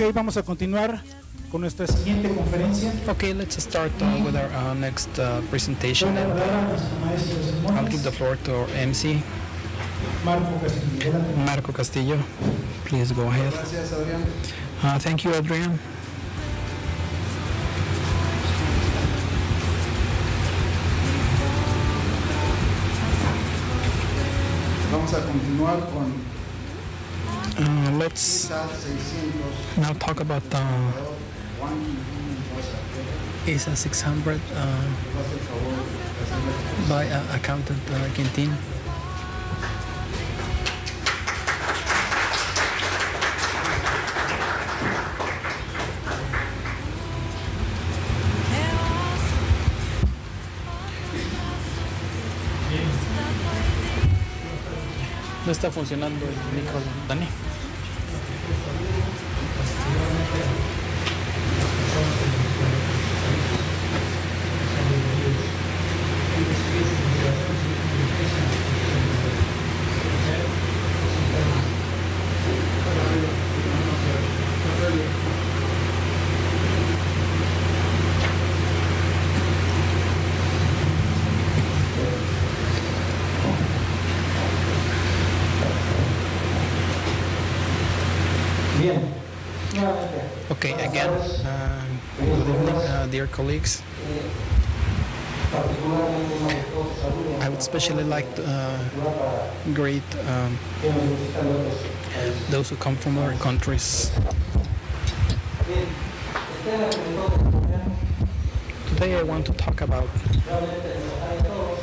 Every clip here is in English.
Ok, vamos a continuar con nuestra siguiente conferencia. Okay, let's start with our next presentation. And I'll give the floor to our MC, Marco Castillo. Please go ahead. Gracias, Adrián. Thank you, Adrian. Vamos a continuar con Let's UC&CS now talk about Juan Quintín Mendoza. ISA 600 Va a hacer el favor de hacerle- by accountant Quintín. No está funcionando el micro, Dani. Bien. Okay, again, good evening, dear colleagues. I would especially like to greet those who come from other countries. Today I want to talk about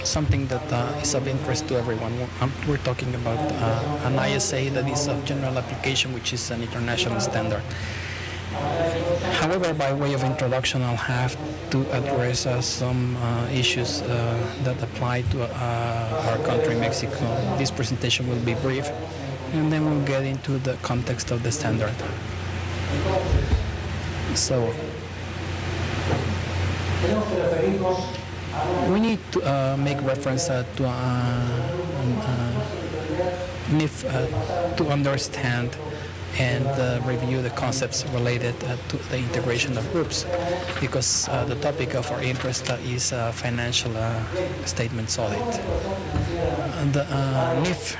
something that is of interest to everyone. We're talking about an ISA that is of general application, which is an international standard. However, by way of introduction, I'll have to address some issues that apply to our country, Mexico. This presentation will be brief, and then we'll get into the context of the standard. So, we need to make reference to NIF to understand and review the concepts related to the integration of groups, because the topic of our interest is financial statements audit. The NIF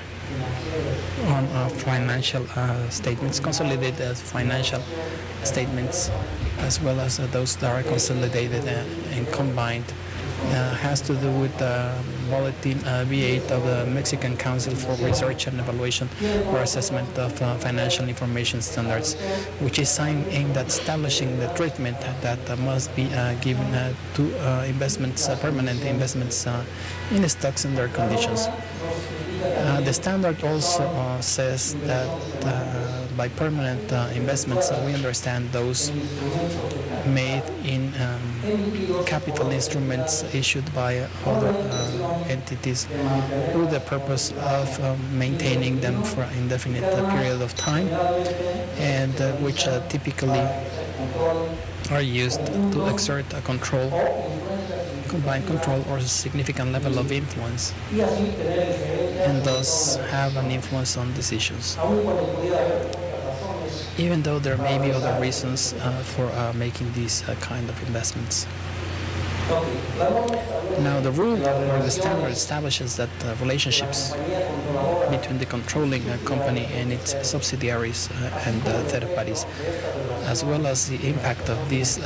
on financial statements, consolidated financial statements, as well as those that are consolidated and combined, has to do with Bulletin V8 of the Mexican Council for Research and Evaluation or Assessment of Financial Information Standards, which is aimed at establishing the treatment that must be given to investments, permanent investments in stocks and their conditions. The standard also says that by permanent investments, we understand those made in capital instruments issued by other entities with the purpose of maintaining them for an indefinite period of time, and which typically are used to exert a control, combined control, or a significant level of influence, and thus have an influence on decisions, even though there may be other reasons for making these kind of investments. Now, the rule or the standard establishes that relationships between the controlling company and its subsidiaries and third parties, as well as the impact of these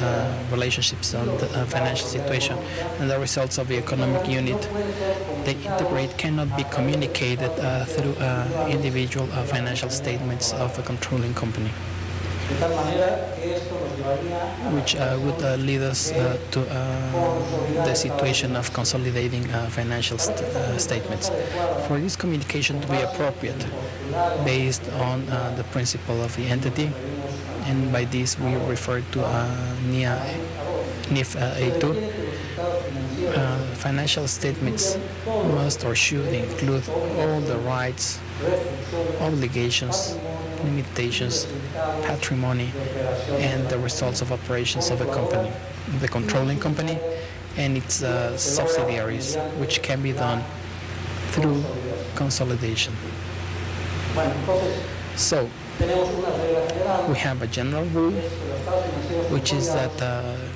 relationships on the financial situation and the results of the economic unit they integrate, cannot be communicated through individual financial statements of a controlling company, which would lead us to the situation of consolidating financial statements. For this communication to be appropriate, based on the principle of the entity, and by this we refer to NIF A2, financial statements must or should include all the rights, obligations, limitations, patrimony, and the results of operations of a company, the controlling company, and its subsidiaries, which can be done through consolidation. So, We have a general rule, which is that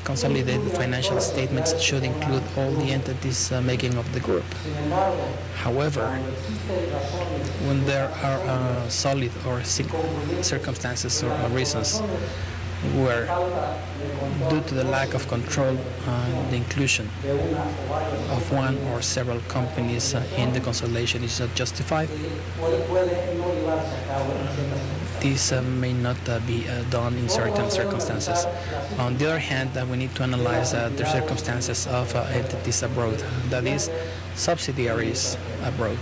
consolidated financial statements should include all the entities making up the group. However, when there are solid or circumstances or reasons where, due to the lack of control, the inclusion of one or several companies in the consolidation is not justified, this may not be done in certain circumstances. On the other hand, we need to analyze the circumstances of entities abroad, that is, subsidiaries abroad.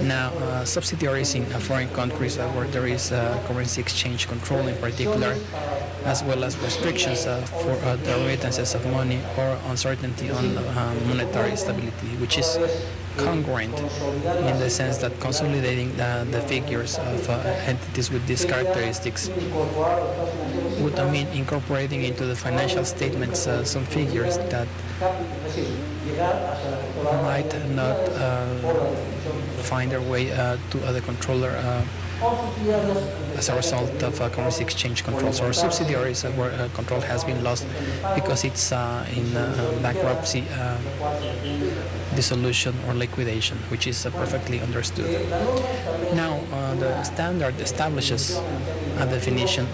Now, subsidiaries in foreign countries where there is currency exchange control in particular, as well as restrictions for the remittances of money or uncertainty on monetary stability, which is congruent in the sense that consolidating the figures of entities with these characteristics would mean incorporating into the financial statements some figures that might not find their way to the controller as a result of currency exchange controls, or subsidiaries where control has been lost because it's in bankruptcy, dissolution, or liquidation, which is perfectly understood. Now, the standard establishes a definition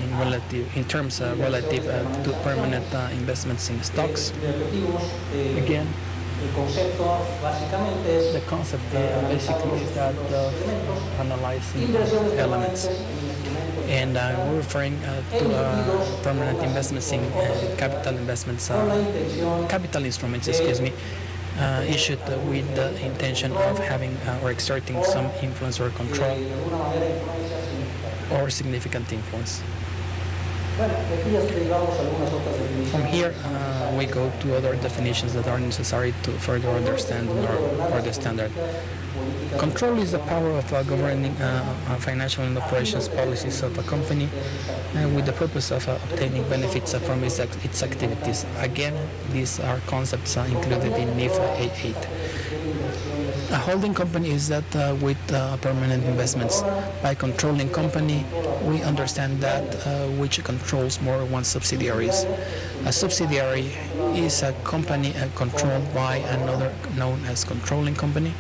in terms relative to permanent investments in stocks. Again, the concept basically is that of analyzing elements, and we're referring to permanent investments in capital investments, capital instruments, issued with the intention of having or exerting some influence or control or significant influence. From here, we go to other definitions that are necessary to further understand or the standard. Control is the power of governing financial and operations policies of a company with the purpose of obtaining benefits from its activities. Again, these are concepts included in NIF 88. A holding company is that with permanent investments. By controlling company, we understand that which controls more than one subsidiaries. A subsidiary is a company controlled by another known as controlling company.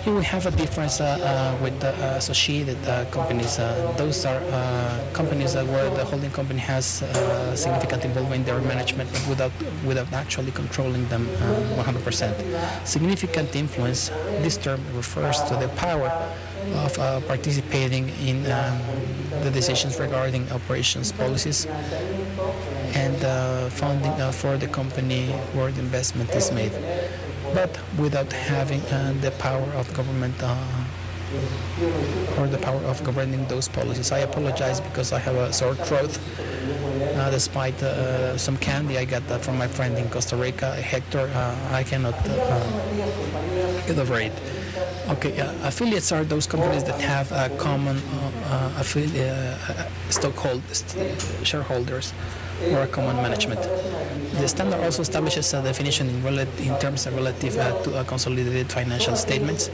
Here we have a difference with the associated companies. Those are companies where the holding company has significant involvement in their management, but without actually controlling them 100%. Significant influence, this term refers to the power of participating in the decisions regarding operations policies and funding for the company where the investment is made, but without having the power of government or the power of governing those policies. I apologize because I have a sore throat, despite some candy I got from my friend in Costa Rica, Hector. I cannot get over it. Okay, affiliates are those companies that have a common shareholders or a common management. The standard also establishes a definition in terms relative to consolidated financial statements,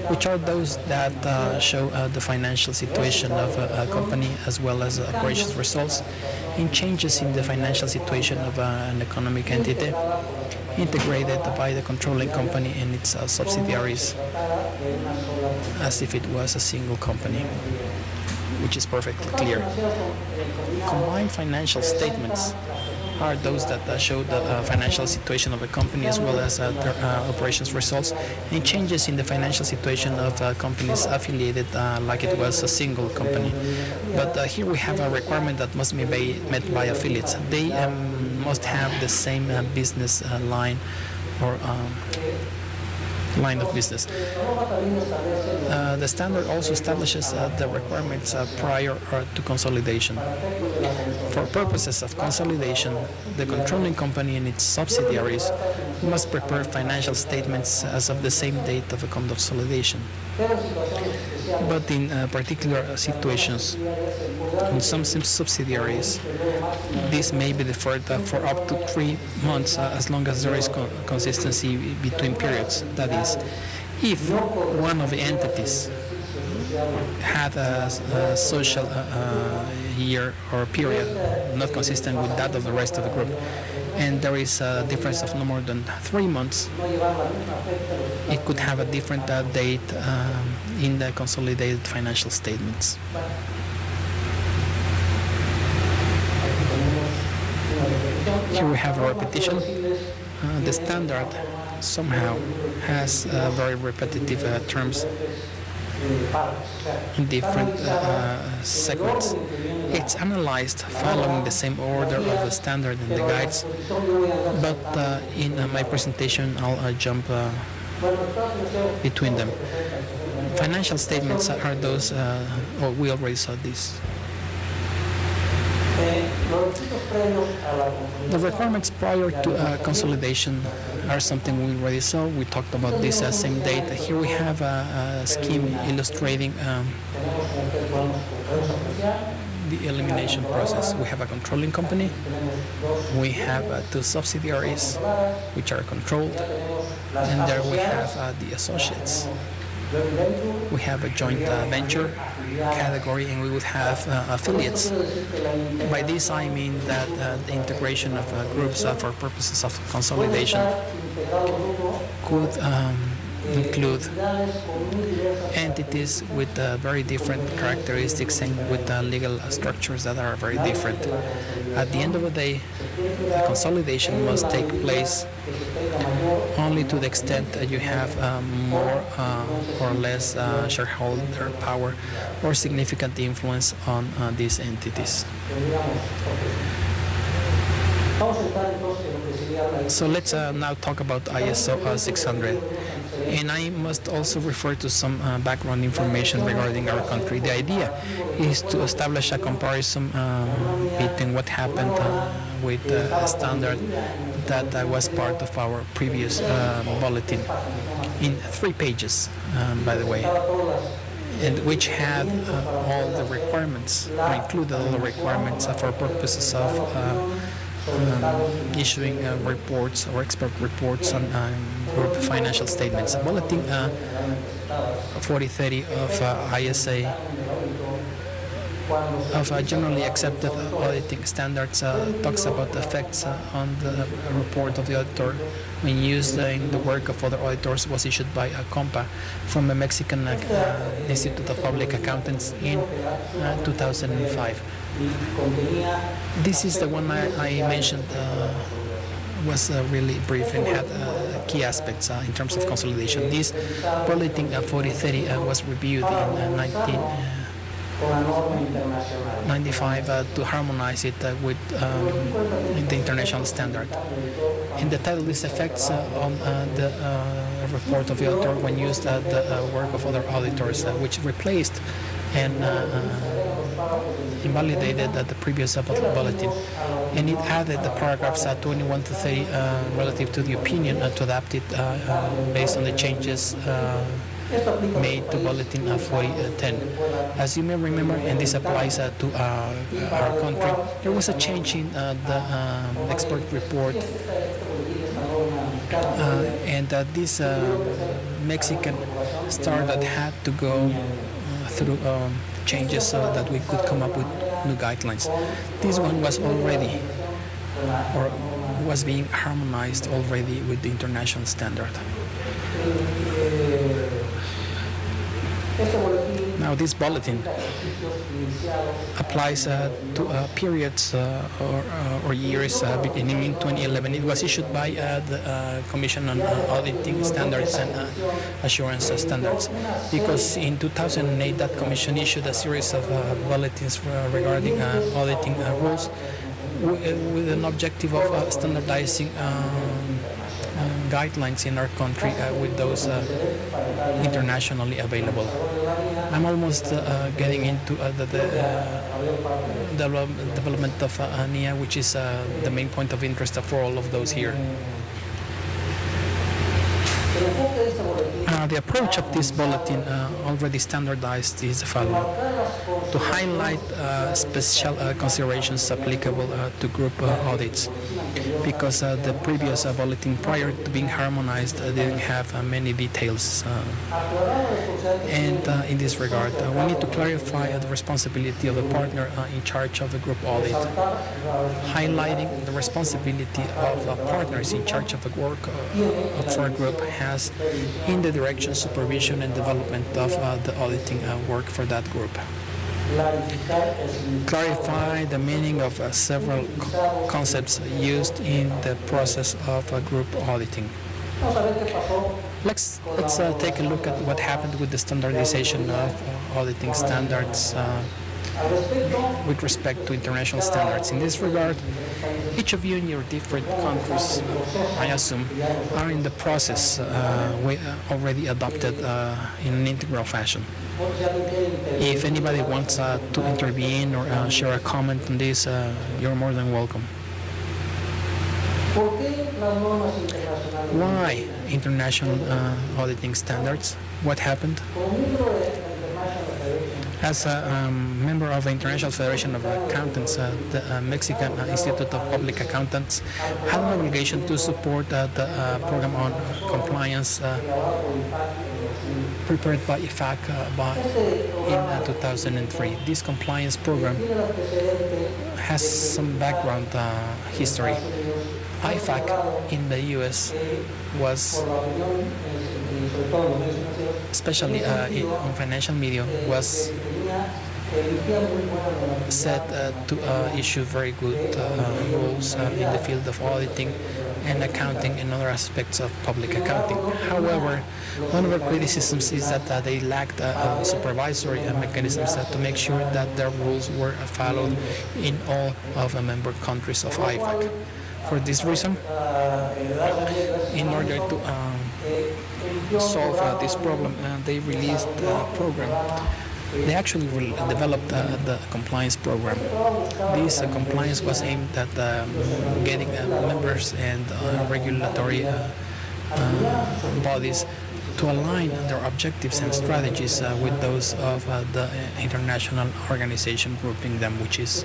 which are those that show the financial situation of a company as well as operations results in changes in the financial situation of an economic entity integrated by the controlling company and its subsidiaries as if it was a single company, which is perfectly clear. Combined financial statements are those that show the financial situation of a company as well as their operations results and changes in the financial situation of companies affiliated like it was a single company. But here we have a requirement that must be met by affiliates. They must have the same business line or line of business. The standard also establishes the requirements prior to consolidation. For purposes of consolidation, the controlling company and its subsidiaries must prepare financial statements as of the same date of a consolidation. But in particular situations, in some subsidiaries, this may be deferred for up to 3 months as long as there is consistency between periods. That is, if one of the entities had a social year or period not consistent with that of the rest of the group, and there is a difference of no more than 3 months, it could have a different date in the consolidated financial statements. Here we have a repetition. The standard somehow has very repetitive terms in different segments. It's analyzed following the same order of the standard and the guides, but in my presentation I'll jump between them. Financial statements are those, we already saw this. The requirements prior to consolidation are something we already saw. We talked about this same date. Here we have a scheme illustrating the elimination process. We have a controlling company. We have 2 subsidiaries which are controlled, and there we have the associates. We have a joint venture category, and we would have affiliates. By this I mean that the integration of groups for purposes of consolidation could include entities with very different characteristics and with legal structures that are very different. At the end of the day, the consolidation must take place only to the extent that you have more or less shareholder power or significant influence on these entities. So let's now talk about ISO 600. And I must also refer to some background information regarding our country. The idea is to establish a comparison between what happened with a standard that was part of our previous bulletin in 3 pages, by the way, and which had all the requirements, or included all the requirements for purposes of issuing reports or expert reports on group financial statements. Bulletin 4030 of ISA of generally accepted auditing standards talks about the effects on the report of the auditor when used in the work of other auditors. Was issued by COMPA from the Mexican Institute of Public Accountants in 2005. This is the one I mentioned, was really brief and had key aspects in terms of consolidation. This bulletin 4030 was reviewed in 1995 to harmonize it with the international standard. And the title is Effects on the report of the auditor when used at the work of other auditors, which replaced and invalidated the previous bulletin. And it added the paragraphs 21 to 30 relative to the opinion to adapt it based on the changes made to Bulletin 4010. As you may remember, and this applies to our country, there was a change in the expert report, and this Mexican standard had to go through changes so that we could come up with new guidelines. This one was already, or was being harmonized already with the international standard. Now this bulletin applies to periods or years beginning in 2011. It was issued by the Commission on Auditing Standards and Assurance Standards, because in 2008 that commission issued a series of bulletins regarding auditing rules with an objective of standardizing guidelines in our country with those internationally available. I'm almost getting into the development of NIA, which is the main point of interest for all of those here. The approach of this bulletin already standardized is the following: to highlight special considerations applicable to group audits, because the previous bulletin prior to being harmonized didn't have many details. And in this regard, we need to clarify the responsibility of a partner in charge of a group audit, highlighting the responsibility of partners in charge of a work for a group has in the direction, supervision, and development of the auditing work for that group. Clarify the meaning of several concepts used in the process of group auditing. Let's take a look at what happened with the standardization of auditing standards with respect to international standards. In this regard, each of you in your different countries, I assume, are in the process we already adopted in an integral fashion. If anybody wants to intervene or share a comment on this, you're more than welcome. Why international auditing standards? What happened? As a member of the International Federation of Accountants, the Mexican Institute of Public Accountants had an obligation to support the program on compliance prepared by IFAC in 2003. This compliance program has some background history. IFAC in the US was, especially on financial media, was set to issue very good rules in the field of auditing and accounting and other aspects of public accounting. However, one of the criticisms is that they lacked supervisory mechanisms to make sure that their rules were followed in all of the member countries of IFAC. For this reason, in order to solve this problem, they released a program. They actually developed the compliance program. This compliance was aimed at getting members and regulatory bodies to align their objectives and strategies with those of the international organization grouping them, which is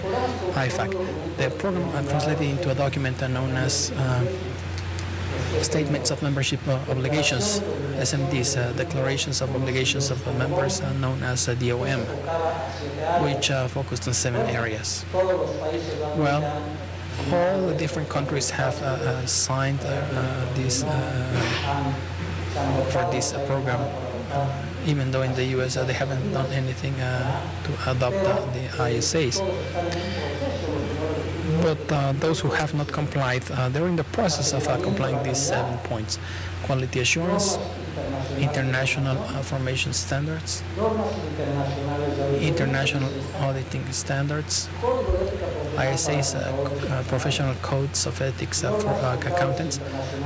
IFAC. The program translated into a document known as Statements of Membership Obligations, SMDs, Declarations of Obligations of Members, known as DOM, which focused on 7 areas. Well, all the different countries have signed this for this program, even though in the US they haven't done anything to adopt the ISAs. But those who have not complied, they're in the process of complying these 7 points: quality assurance, international formation standards, international auditing standards, ISAs, professional codes of ethics for accountants,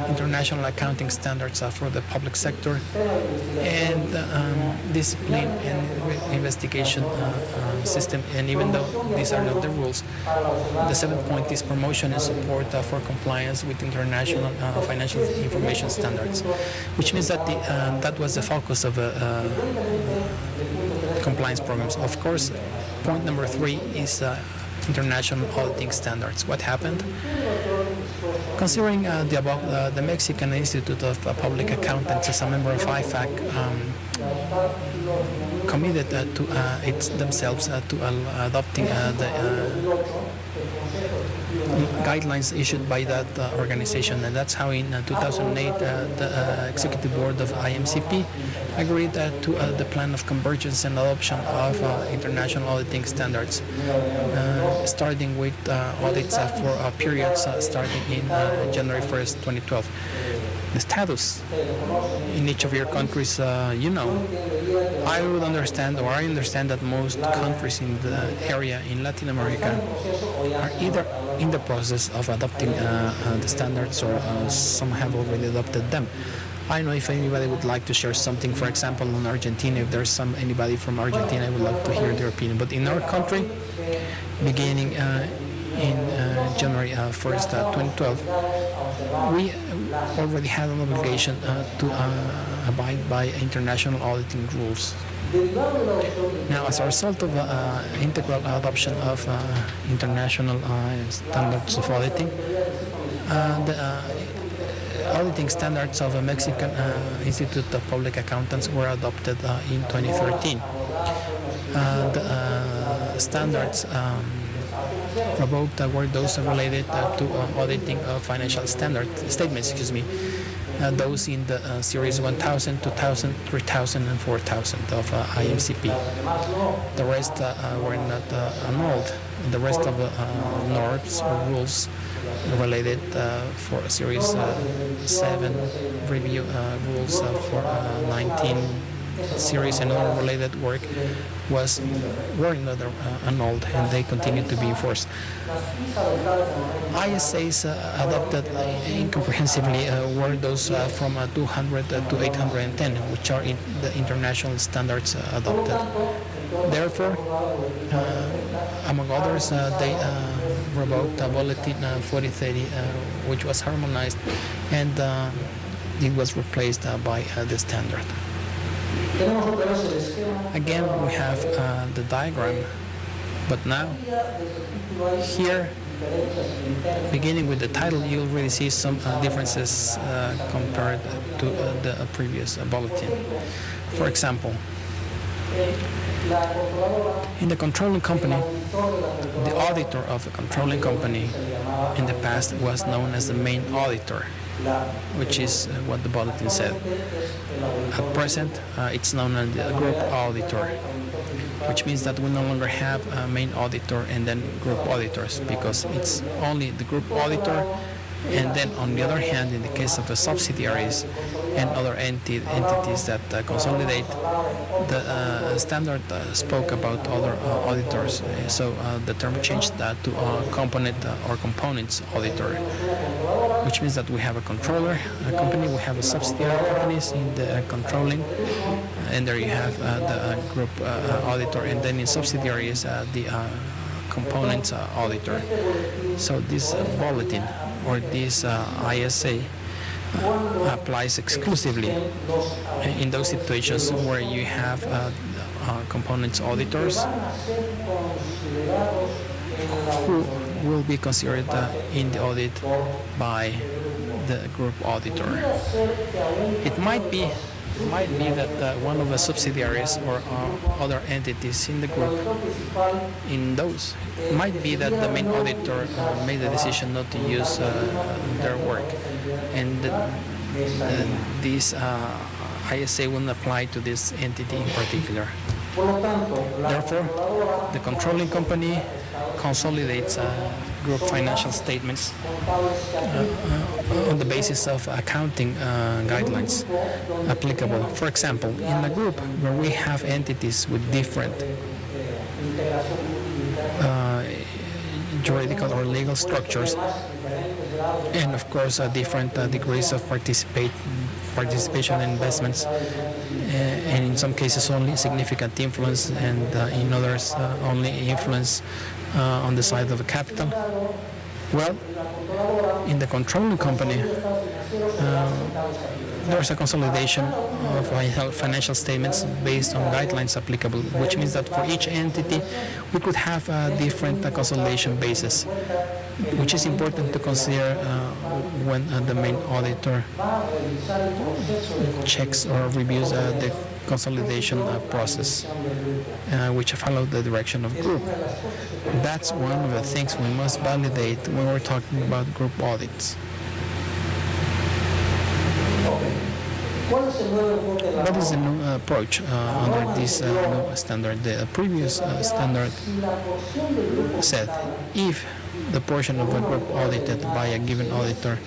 international accounting standards for the public sector, and discipline and investigation system. And even though these are not the rules, the 7th point is promotion and support for compliance with international financial information standards, which means that that was the focus of compliance programs. Of course, point number 3 is international auditing standards. What happened? Considering the above, the Mexican Institute of Public Accountants, as a member of IFAC, committed to themselves to adopting the guidelines issued by that organization, and that's how in 2008 the executive board of IMCP agreed to the plan of convergence and adoption of international auditing standards, starting with audits for periods starting in January 1st, 2012. The status in each of your countries, I would understand, or I understand that most countries in the area in Latin America are either in the process of adopting the standards, or some have already adopted them. I don't know if anybody would like to share something, for example, on Argentina. If there's anybody from Argentina, I would love to hear their opinion. But in our country, beginning in January 1st, 2012, we already had an obligation to abide by international auditing rules. Now, as a result of integral adoption of international standards of auditing, the auditing standards of the Mexican Institute of Public Accountants were adopted in 2013. The standards provoked were those related to auditing of financial statements, those in the series 1000, 2000, 3000, and 4000 of IMCP. The rest were not annulled. The rest of the norms or rules related for series 7 review rules for 19 series and other related work were not annulled, and they continue to be enforced. ISAs adopted incomprehensively were those from 200 to 810, which are in the international standards adopted. Therefore, among others, they revoked Bulletin 4030, which was harmonized, and it was replaced by the standard. Again, we have the diagram, but now here, beginning with the title, you'll really see some differences compared to the previous bulletin. For example, in the controlling company, the auditor of the controlling company in the past was known as the main auditor, which is what the bulletin said. At present, it's known as the group auditor, which means that we no longer have a main auditor and then group auditors, because it's only the group auditor, and then on the other hand, in the case of the subsidiaries and other entities that consolidate, the standard spoke about other auditors, so the term changed to component or components auditor, which means that we have a controller company, we have a subsidiary companies in the controlling, and there you have the group auditor, and then in subsidiaries the components auditor. So this bulletin or this ISA applies exclusively in those situations where you have components auditors who will be considered in the audit by the group auditor. It might be that one of the subsidiaries or other entities in the group, in those, it might be that the main auditor made the decision not to use their work, and this ISA will apply to this entity in particular. Therefore, the controlling company consolidates group financial statements on the basis of accounting guidelines applicable. For example, in a group where we have entities with different juridical or legal structures, and of course different degrees of participation in investments, and in some cases only significant influence, and in others only influence on the side of the capital. Well, in the controlling company, there's a consolidation of financial statements based on guidelines applicable, which means that for each entity we could have a different consolidation basis, which is important to consider when the main auditor checks or reviews the consolidation process, which follow the direction of group. That's one of the things we must validate when we're talking about group audits. What is the new approach under this new standard? The previous standard said if the portion of a group audited by a given auditor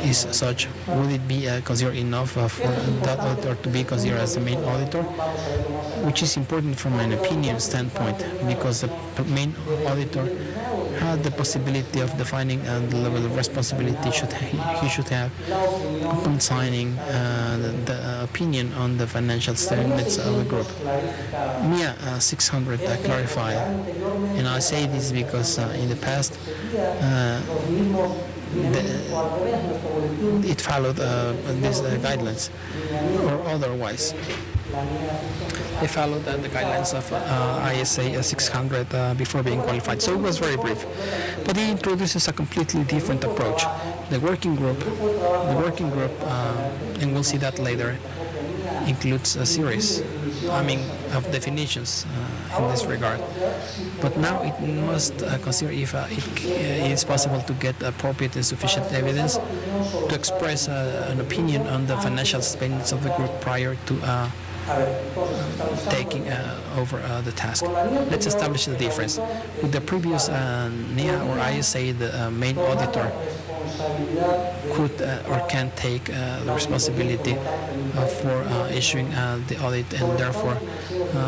is such, would it be considered enough for that auditor to be considered as the main auditor? Which is important from an opinion standpoint, because the main auditor had the possibility of defining the level of responsibility he should have upon signing the opinion on the financial statements of the group. MIA 600 clarified, and I say this because in the past it followed these guidelines, or otherwise. They followed the guidelines of ISA 600 before being qualified, so it was very brief. But he introduces a completely different approach. The working group, and we'll see that later, includes a series, of definitions in this regard. But now it must consider if it is possible to get appropriate and sufficient evidence to express an opinion on the financial statements of the group prior to taking over the task. Let's establish the difference. With the previous NIA or ISA, the main auditor could or can take the responsibility for issuing the audit and therefore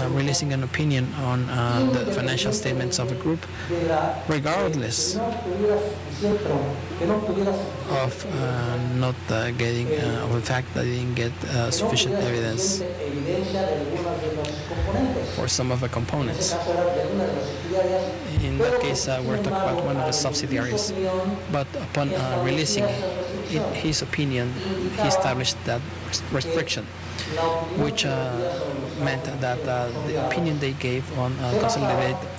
releasing an opinion on the financial statements of a group, regardless of not getting, of the fact that they didn't get sufficient evidence for some of the components. In that case, we're talking about one of the subsidiaries, but upon releasing his opinion, he established that restriction, which meant that the opinion they gave on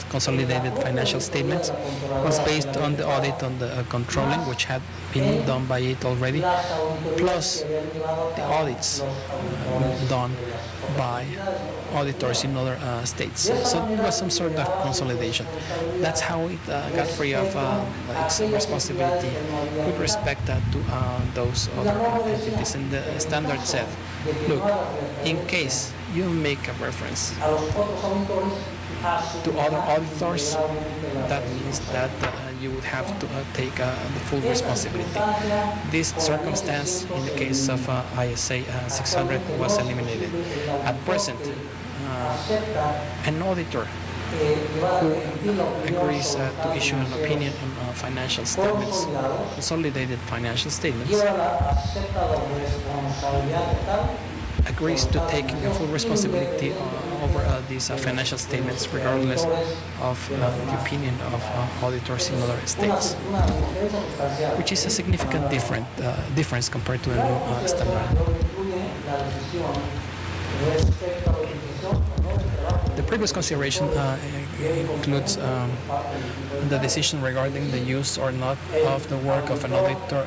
consolidated financial statements was based on the audit on the controlling, which had been done by it already, plus the audits done by auditors in other states. So it was some sort of consolidation. That's how it got free of its responsibility with respect to those other entities. And the standard said, look, in case you make a reference to other auditors, that means that you would have to take the full responsibility. This circumstance in the case of ISA 600 was eliminated. At present, an auditor who agrees to issue an opinion on financial statements, consolidated financial statements, agrees to taking a full responsibility over these financial statements, regardless of the opinion of auditors in other states, which is a significant difference compared to a new standard. The previous consideration includes the decision regarding the use or not of the work of an auditor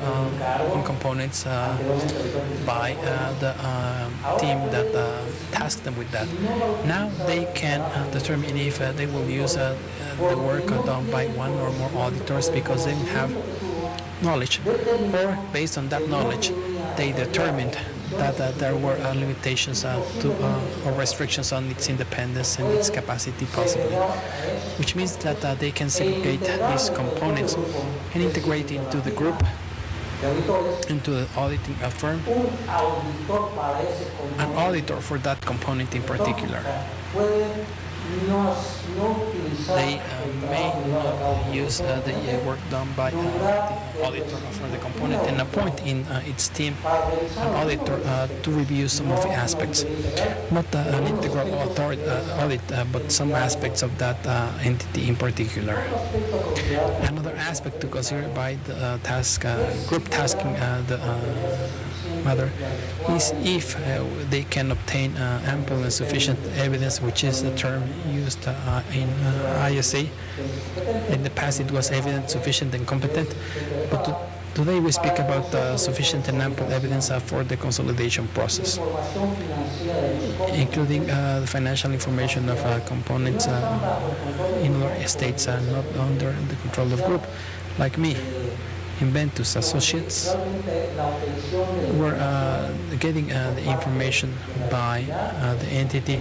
on components by the team that tasked them with that. Now they can determine if they will use the work done by one or more auditors because they have knowledge, or based on that knowledge they determined that there were limitations or restrictions on its independence and its capacity possibly, which means that they can segregate these components and integrate into the group, into the auditing firm, an auditor for that component in particular. They may not use the work done by the auditor for the component and appoint in its team an auditor to review some of the aspects. Not an integral audit, but some aspects of that entity in particular. Another aspect to consider by the group tasking the matter is if they can obtain ample and sufficient evidence, which is the term used in ISA. In the past it was evident, sufficient and competent, but today we speak about sufficient and ample evidence for the consolidation process, including the financial information of components in other states not under the control of group, like me. Inventus Associates were getting the information by the entity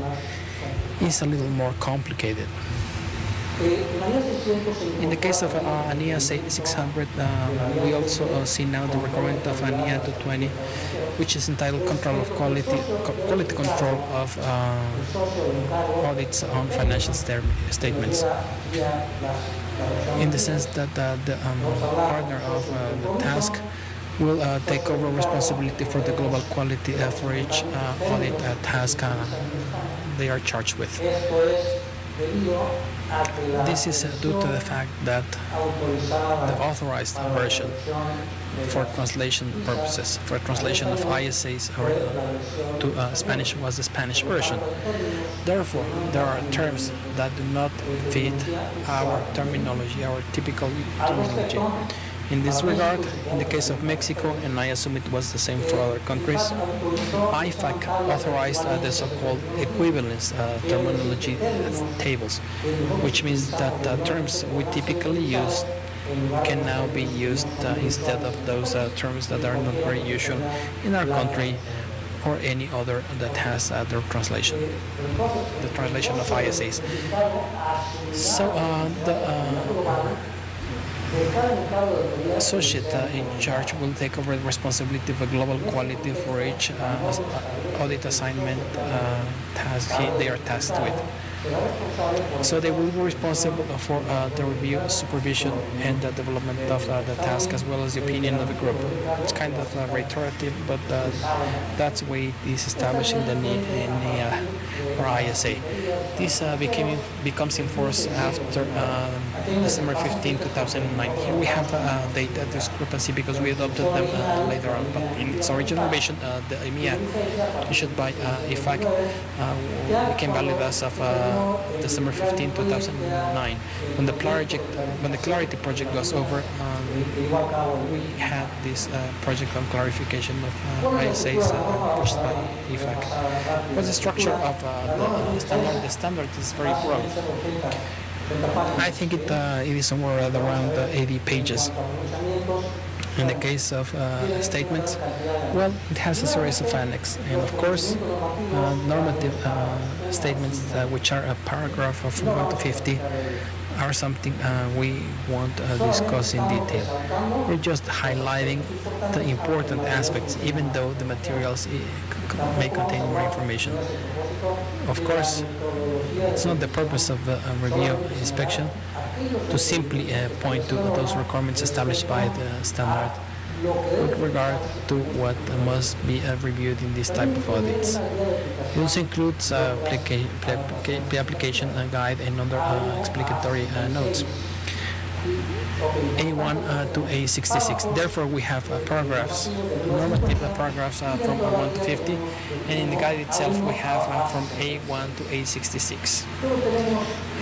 is a little more complicated. In the case of ANIA 600, we also see now the requirement of ANIA 220, which is entitled Control of Quality Control of Audits on Financial Statements. in the sense that the partner of the task will take over responsibility for the global quality for each audit task they are charged with. This is due to the fact that the authorized version for translation purposes, for translation of ISAs or to Spanish was the Spanish version. Therefore, there are terms that do not fit our terminology, our typical terminology. In this regard, in the case of Mexico, and I assume it was the same for other countries, IFAC authorized the so-called equivalence terminology tables, which means that terms we typically use can now be used instead of those terms that are not very usual in our country or any other that has their translation, the translation of ISAs. So the associate in charge will take over the responsibility of a global quality for each audit assignment task they are tasked with. So they will be responsible for the review, supervision, and the development of the task, as well as the opinion of the group. It's kind of reiterative, but that's the way it is established in the NIA or ISA. This becomes in force after December 15, 2009. Here we have data discrepancy because we adopted them later on, but in its original version, the EMEA issued by IFAC became valid as of December 15, 2009. When the Clarity project goes over, we had this project on clarification of ISAs pushed by IFAC. What's the structure of the standard? The standard is very broad. I think it is somewhere around 80 pages. In the case of statements, well, it has a series of annexes, and of course, normative statements which are a paragraph of 1 to 50 are something we won't discuss in detail. We're just highlighting the important aspects, even though the materials may contain more information. Of course, it's not the purpose of the review inspection to simply point to those requirements established by the standard with regard to what must be reviewed in this type of audits. It also includes the application guide and other explanatory notes. A1 to A66. Therefore, we have paragraphs, normative paragraphs from 1 to 50, and in the guide itself we have from A1 to A66.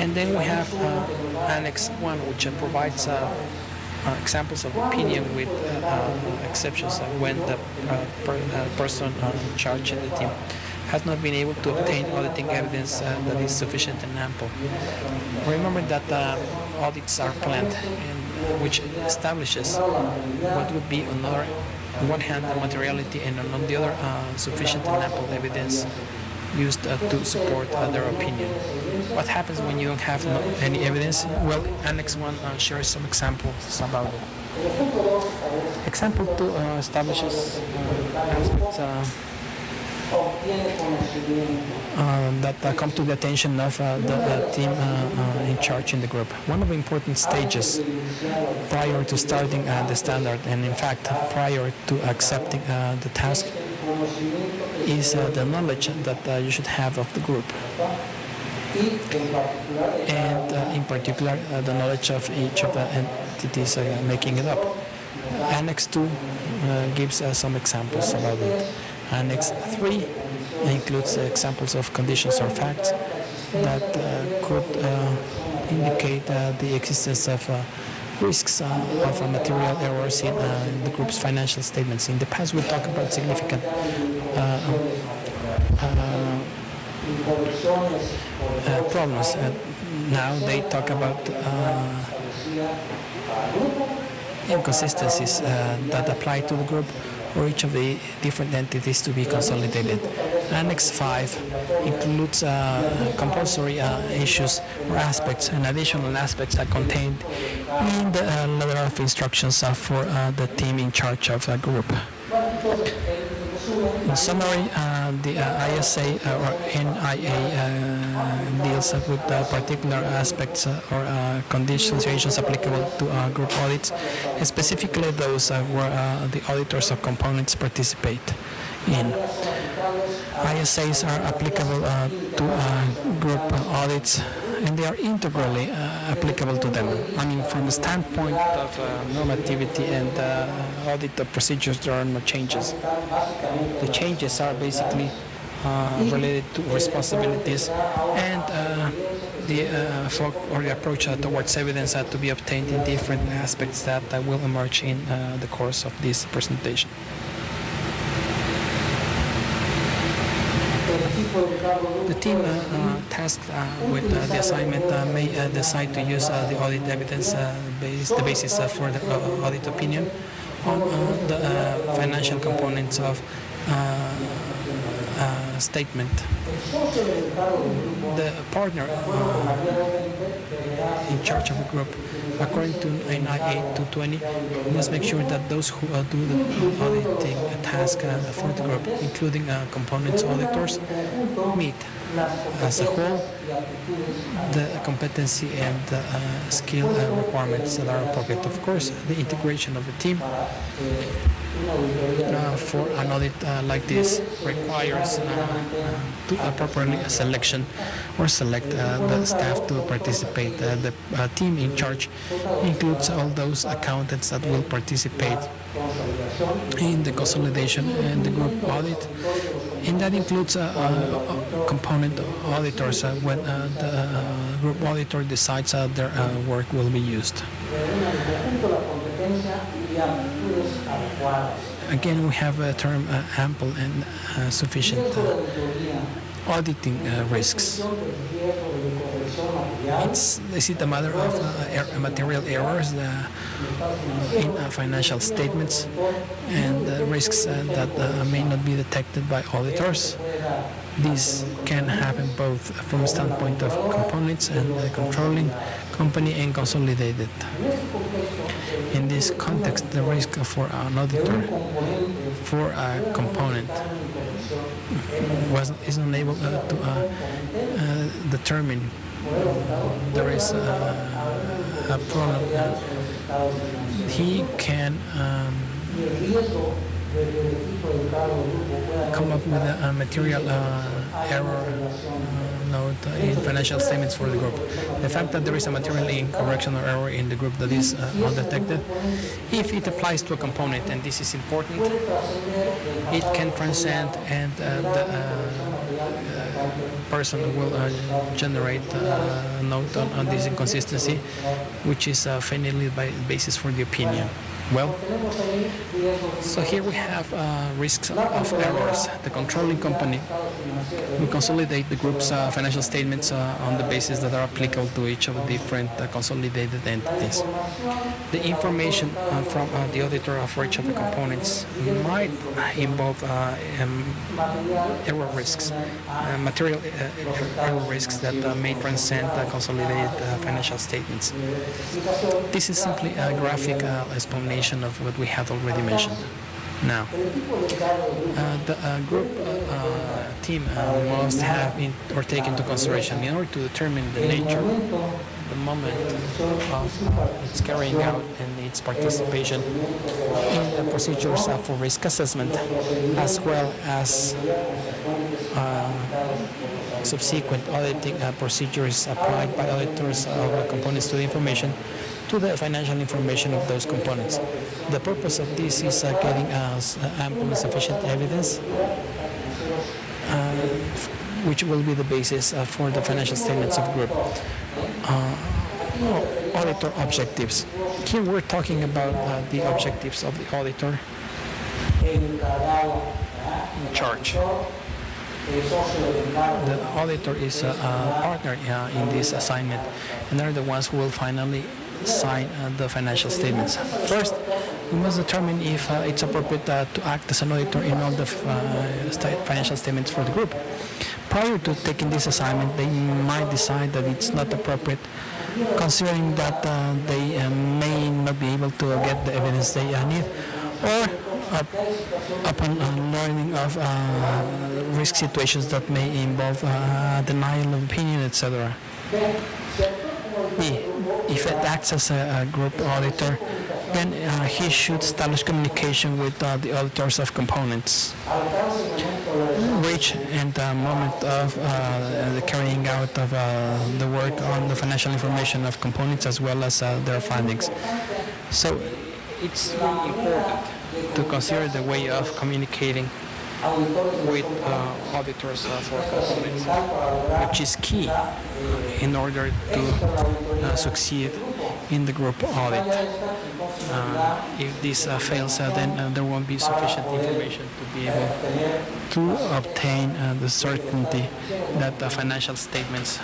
And then we have Annex 1, which provides examples of opinion with exceptions when the person in charge of the team has not been able to obtain auditing evidence that is sufficient and ample. Remember that audits are planned, which establishes what would be on one hand the materiality and on the other sufficient and ample evidence used to support their opinion. What happens when you don't have any evidence? Well, Annex 1 shares some examples about it. Example 2 establishes aspects that come to the attention of the team in charge in the group. One of the important stages prior to starting the standard, and in fact prior to accepting the task, is the knowledge that you should have of the group, and in particular the knowledge of each of the entities making it up. Annex 2 gives some examples about it. Annex 3 includes examples of conditions or facts that could indicate the existence of risks of material errors in the group's financial statements. In the past, we talked about significant problems. Now they talk about inconsistencies that apply to the group or each of the different entities to be consolidated. Annex 5 includes compulsory issues or aspects and additional aspects that contained in the letter of instructions for the team in charge of a group. In summary, the ISA or NIA deals with particular aspects or conditions, situations applicable to group audits, specifically those where the auditors of components participate in. ISAs are applicable to group audits, and they are integrally applicable to them. I mean, from the standpoint of normativity and audit procedures, there are no changes. The changes are basically related to responsibilities and the approach towards evidence to be obtained in different aspects that will emerge in the course of this presentation. The team tasked with the assignment may decide to use the audit evidence the basis for the audit opinion on the financial components of statement. The partner in charge of a group, according to NIA 220, must make sure that those who do the auditing task for the group, including components auditors, meet as a whole the competency and skill requirements that are appropriate. Of course, the integration of a team for an audit like this requires to properly selection or select the staff to participate. The team in charge includes all those accountants that will participate in the consolidation and the group audit, and that includes component auditors when the group auditor decides their work will be used. Again, we have a term ample and sufficient auditing risks. Is it a matter of material errors in financial statements and risks that may not be detected by auditors? These can happen both from the standpoint of components and controlling company and consolidated. In this context, the risk for an auditor for a component is unable to determine there is a problem. He can come up with a material error note in financial statements for the group. The fact that there is a material incorrection or error in the group that is undetected, if it applies to a component, and this is important, it can transcend and the person will generate a note on this inconsistency, which is finally the basis for the opinion. Well, so here we have risks of errors. The controlling company will consolidate the group's financial statements on the basis that are applicable to each of the different consolidated entities. The information from the auditor for each of the components might involve error risks, material error risks that may transcend consolidated financial statements. This is simply a graphic explanation of what we had already mentioned. Now, the group team must have or take into consideration, in order to determine the nature, the moment of its carrying out and its participation in the procedures for risk assessment, as well as subsequent auditing procedures applied by auditors of components to the information, to the financial information of those components. The purpose of this is getting us ample and sufficient evidence, which will be the basis for the financial statements of group. Auditor objectives. Here we're talking about the objectives of the auditor in charge. The auditor is a partner in this assignment, and they're the ones who will finally sign the financial statements. First, we must determine if it's appropriate to act as an auditor in all the financial statements for the group. Prior to taking this assignment, they might decide that it's not appropriate, considering that they may not be able to get the evidence they need, or upon learning of risk situations that may involve denial of opinion, etc. B. If it acts as a group auditor, then he should establish communication with the auditors of components. Reach and the moment of the carrying out of the work on the financial information of components as well as their findings. So it's really important to consider the way of communicating with auditors for components, which is key in order to succeed in the group audit. If this fails, then there won't be sufficient information to be able to obtain the certainty that the financial statements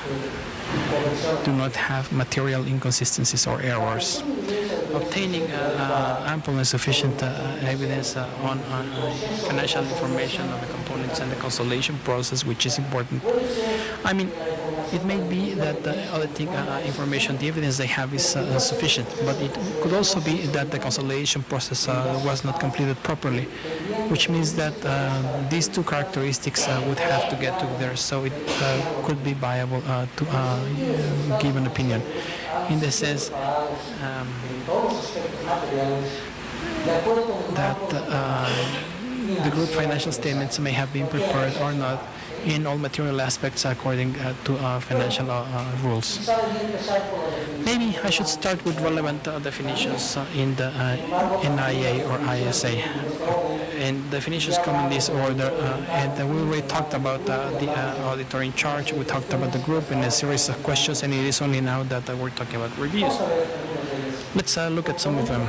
do not have material inconsistencies or errors. Obtaining ample and sufficient evidence on financial information of the components and the consolidation process, which is important. I mean, it may be that the auditing information, the evidence they have is sufficient, but it could also be that the consolidation process was not completed properly, which means that these two characteristics would have to get together, so it could be viable to give an opinion. In the sense that the group financial statements may have been prepared or not in all material aspects according to financial rules. Maybe I should start with relevant definitions in the NIA or ISA. And definitions come in this order, and we already talked about the auditor in charge. We talked about the group in a series of questions, and it is only now that we're talking about reviews. Let's look at some of them.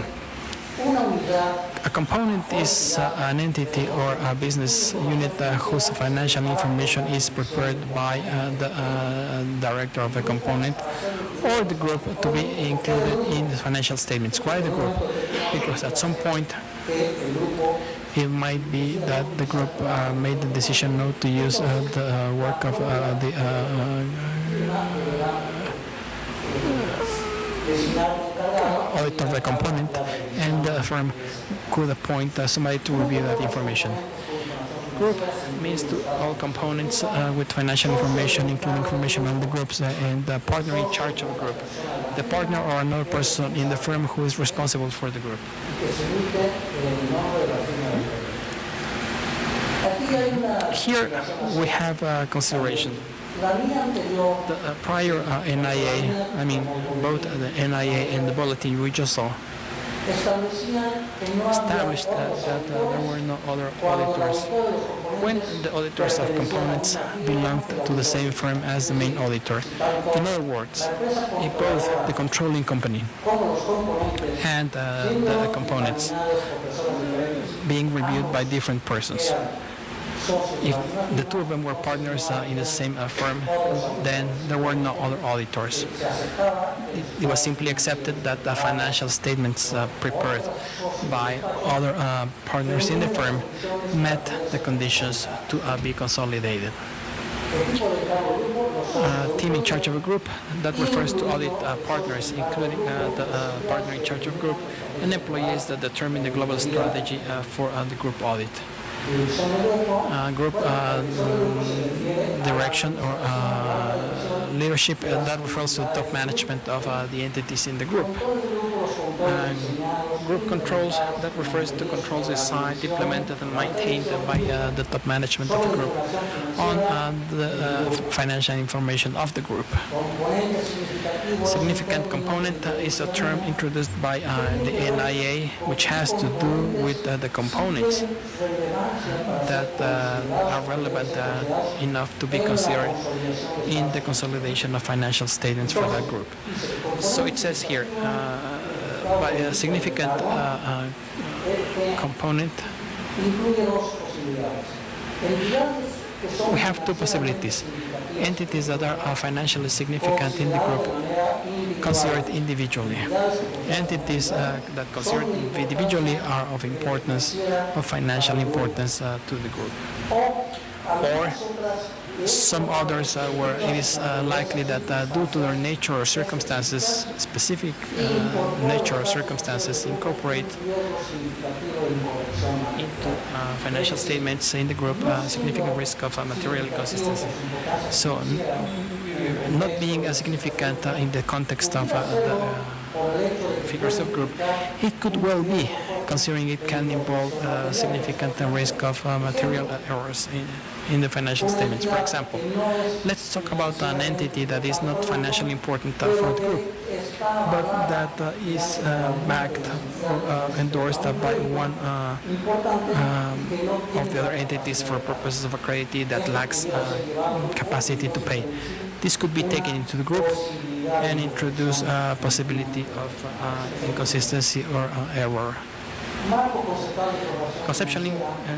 A component is an entity or a business unit whose financial information is prepared by the director of the component or the group to be included in the financial statements. Why the group? Because at some point it might be that the group made the decision not to use the work of the audit of the component, and the firm could appoint somebody to review that information. Group means to all components with financial information, including information on the groups, and the partner in charge of the group. The partner or another person in the firm who is responsible for the group. Here we have a consideration. The prior NIA, I mean both the NIA and the bulletin we just saw, established that there were no other auditors when the auditors of components belonged to the same firm as the main auditor. In other words, if both the controlling company and the components being reviewed by different persons, if the two of them were partners in the same firm, then there were no other auditors. It was simply accepted that the financial statements prepared by other partners in the firm met the conditions to be consolidated. Team in charge of a group, that refers to audit partners, including the partner in charge of a group and employees that determine the global strategy for the group audit. Group direction or leadership, that refers to top management of the entities in the group. Group controls, that refers to controls assigned, implemented and maintained by the top management of the group on the financial information of the group. Significant component is a term introduced by the NIA, which has to do with the components that are relevant enough to be considered in the consolidation of financial statements for that group. So it says here, by a significant component, we have two possibilities. Entities that are financially significant in the group considered individually. Entities that considered individually are of importance, of financial importance to the group. Or some others where it is likely that due to their nature or circumstances, specific nature or circumstances, incorporate into financial statements in the group significant risk of material inconsistency. So not being significant in the context of the figures of group, it could well be, considering it can involve significant risk of material errors in the financial statements. For example, let's talk about an entity that is not financially important for the group, but that is backed or endorsed by one of the other entities for purposes of a creditee that lacks capacity to pay. This could be taken into the group and introduce a possibility of inconsistency or error. Conceptually,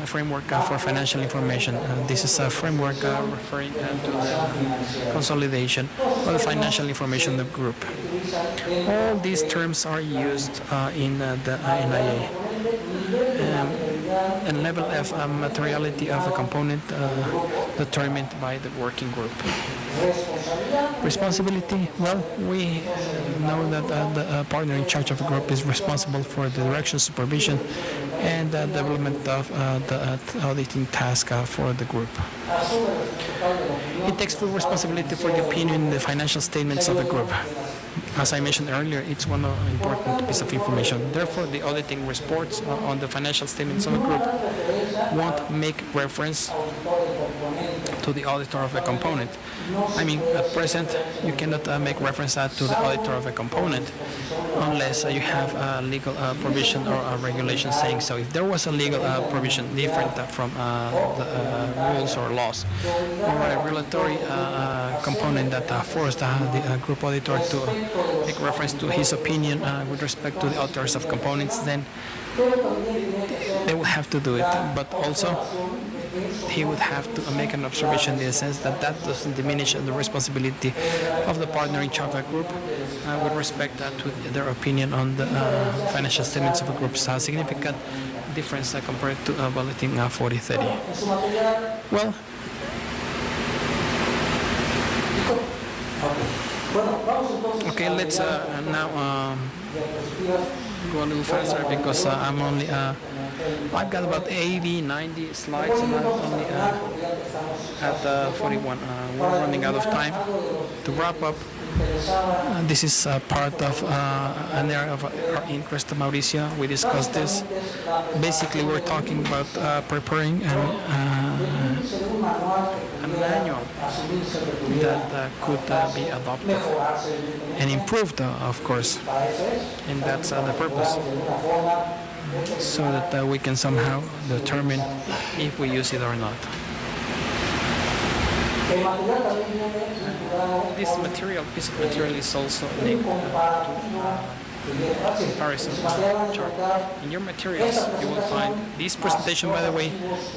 framework for financial information. This is a framework referring to the consolidation of the financial information of the group. All these terms are used in the NIA. And level of materiality of a component determined by the working group. Responsibility, well, we know that the partner in charge of a group is responsible for the direction, supervision, and the development of the auditing task for the group. It takes full responsibility for the opinion in the financial statements of the group. As I mentioned earlier, it's one important piece of information. Therefore, the auditing reports on the financial statements of a group won't make reference to the auditor of a component. I mean, at present, you cannot make reference to the auditor of a component unless you have a legal provision or a regulation saying so. If there was a legal provision different from the rules or laws, or a regulatory component that forced the group auditor to make reference to his opinion with respect to the authors of components, then they would have to do it. But also, he would have to make an observation in the sense that that doesn't diminish the responsibility of the partner in charge of a group with respect to their opinion on the financial statements of a group. So a significant difference compared to Bulletin 4030. Well, okay, let's now go a little faster because I'm only I've got about 80, 90 slides and I'm only at 41. We're running out of time. To wrap up, this is part of an area of our interest, Mauricio. We discussed this. Basically, we're talking about preparing an manual that could be adopted and improved, of course, and that's the purpose, so that we can somehow determine if we use it or not. This piece of material is also linked to comparison chart. In your materials, you will find this presentation, by the way,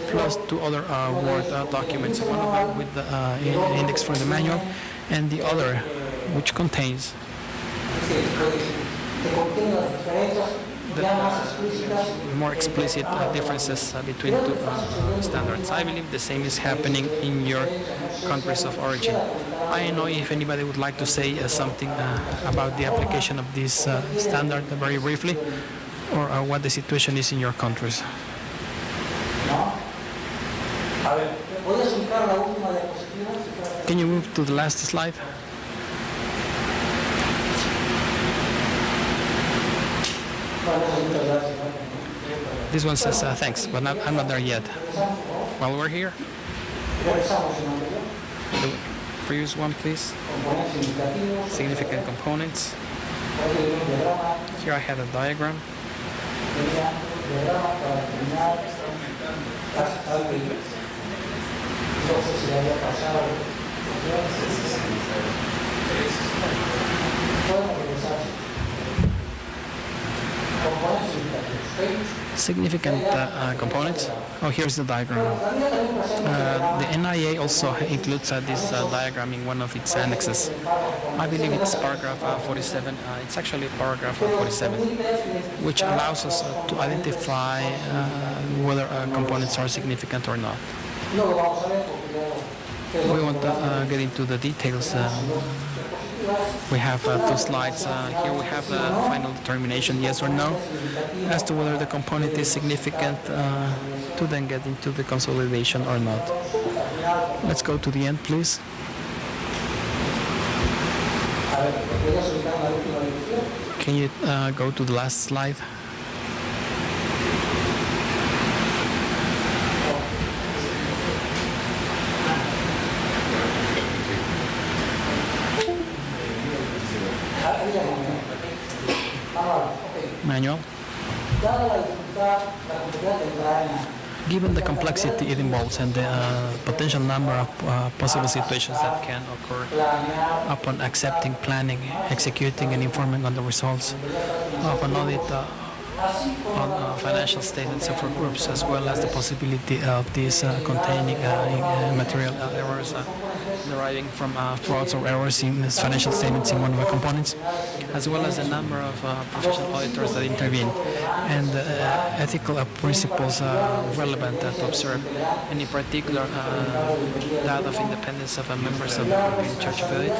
plus two other Word documents, one of them with the index for the manual, and the other, which contains the more explicit differences between two standards. I believe the same is happening in your countries of origin. I don't know if anybody would like to say something about the application of this standard very briefly, or what the situation is in your countries. Can you move to the last slide? This one says thanks, but I'm not there yet. While we're here, the previous one, please. Significant components. Here I have a diagram. Significant components. Oh, here's the diagram. The NIA also includes this diagram in one of its annexes. I believe it's paragraph 47. It's actually paragraph 47, which allows us to identify whether components are significant or not. We won't get into the details We have two slides. Here we have the final determination, yes or no, as to whether the component is significant to then get into the consolidation or not. Let's go to the end, please. Can you go to the last slide? Manual. Given the complexity it involves and the potential number of possible situations that can occur upon accepting, planning, executing, and informing on the results of an audit on financial statements for groups, as well as the possibility of these containing material errors deriving from frauds or errors in these financial statements in one of the components, as well as the number of professional auditors that intervene, and ethical principles relevant to observe, and in particular that of independence of members of the group in charge of audit,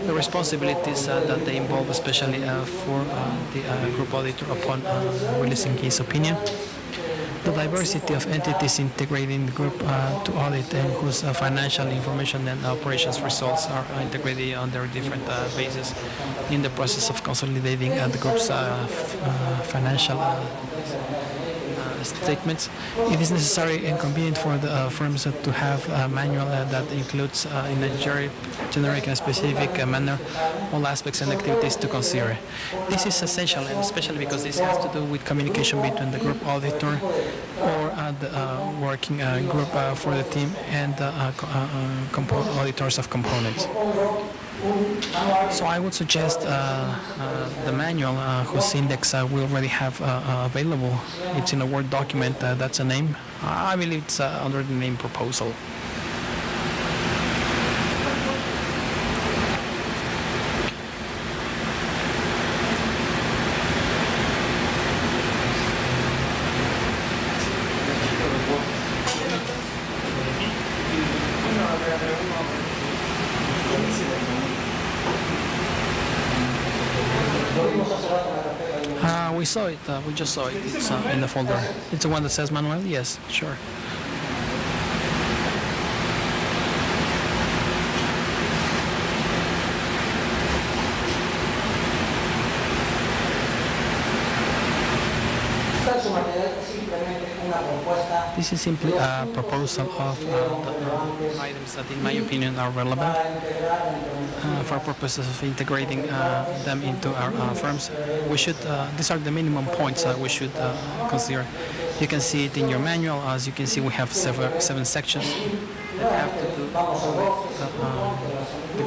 the responsibilities that they involve, especially for the group auditor upon releasing his opinion, the diversity of entities integrating the group to audit and whose financial information and operations results are integrated on their different bases in the process of consolidating the group's financial statements. It is necessary and convenient for the firms to have a manual that includes in a generic and specific manner all aspects and activities to consider. This is essential, and especially because this has to do with communication between the group auditor or the working group for the team and the auditors of components. So I would suggest the manual whose index we already have available. It's in a Word document. That's a name. I believe it's under the name proposal. We saw it. We just saw it. It's in the folder. It's the one that says Manuel? Yes, sure. This is simply a proposal of the items that, in my opinion, are relevant for purposes of integrating them into our firms. We should. These are the minimum points we should consider. You can see it in your manual. As you can see, we have seven sections that have to do with the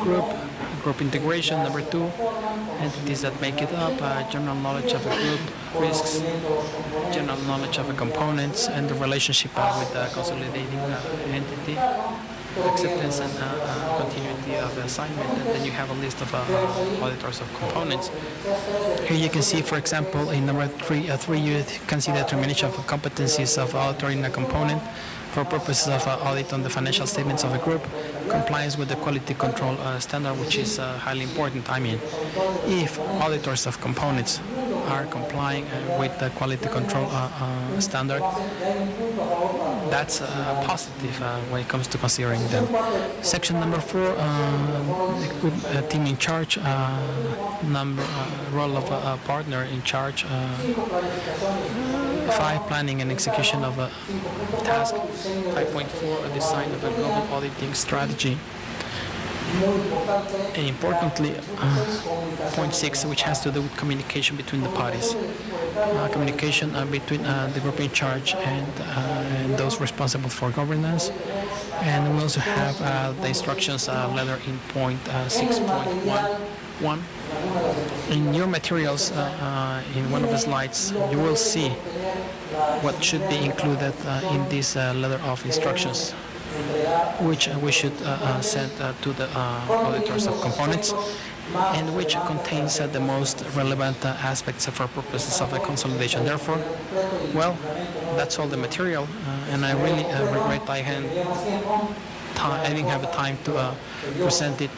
group integration. Number 2, entities that make it up, general knowledge of a group, risks, general knowledge of the components, and the relationship with the consolidating entity, acceptance and continuity of the assignment. And then you have a list of auditors of components. Here you can see, for example, in number 3, you can see the determination of competencies of auditor in a component for purposes of audit on the financial statements of a group, compliance with the quality control standard, which is highly important. I mean, if auditors of components are complying with the quality control standard, that's positive when it comes to considering them. Section number 4, the group team in charge, role of a partner in charge. 5, planning and execution of a task. 5.4, a design of a global auditing strategy. And importantly, point 6, which has to do with communication between the parties. Communication between the group in charge and those responsible for governance. And we also have the instructions letter in point 6.1. In your materials, in one of the slides, you will see what should be included in this letter of instructions, which we should send to the auditors of components, and which contains the most relevant aspects for purposes of the consolidation. Therefore, well, that's all the material, and I really regret I time. I didn't have the time to present it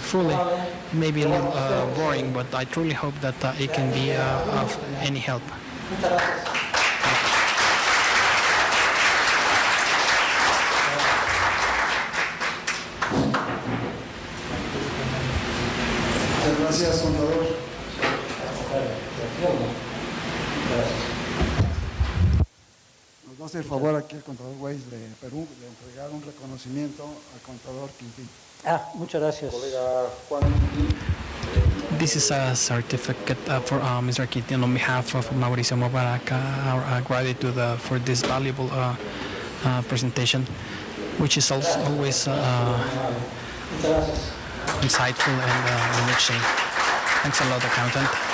fully. It may be a little boring, but I truly hope that it can be of any help. Muchas gracias, contador. Nos va a hacer favor aquí el contador Weiss de Perú de entregar un reconocimiento al contador Quintín. Muchas gracias. This is a certificate for Mr. Quintín on behalf of Mauricio Mubarak, our gratitude for this valuable presentation, which is also always insightful and enriching. Thanks a lot, accountant.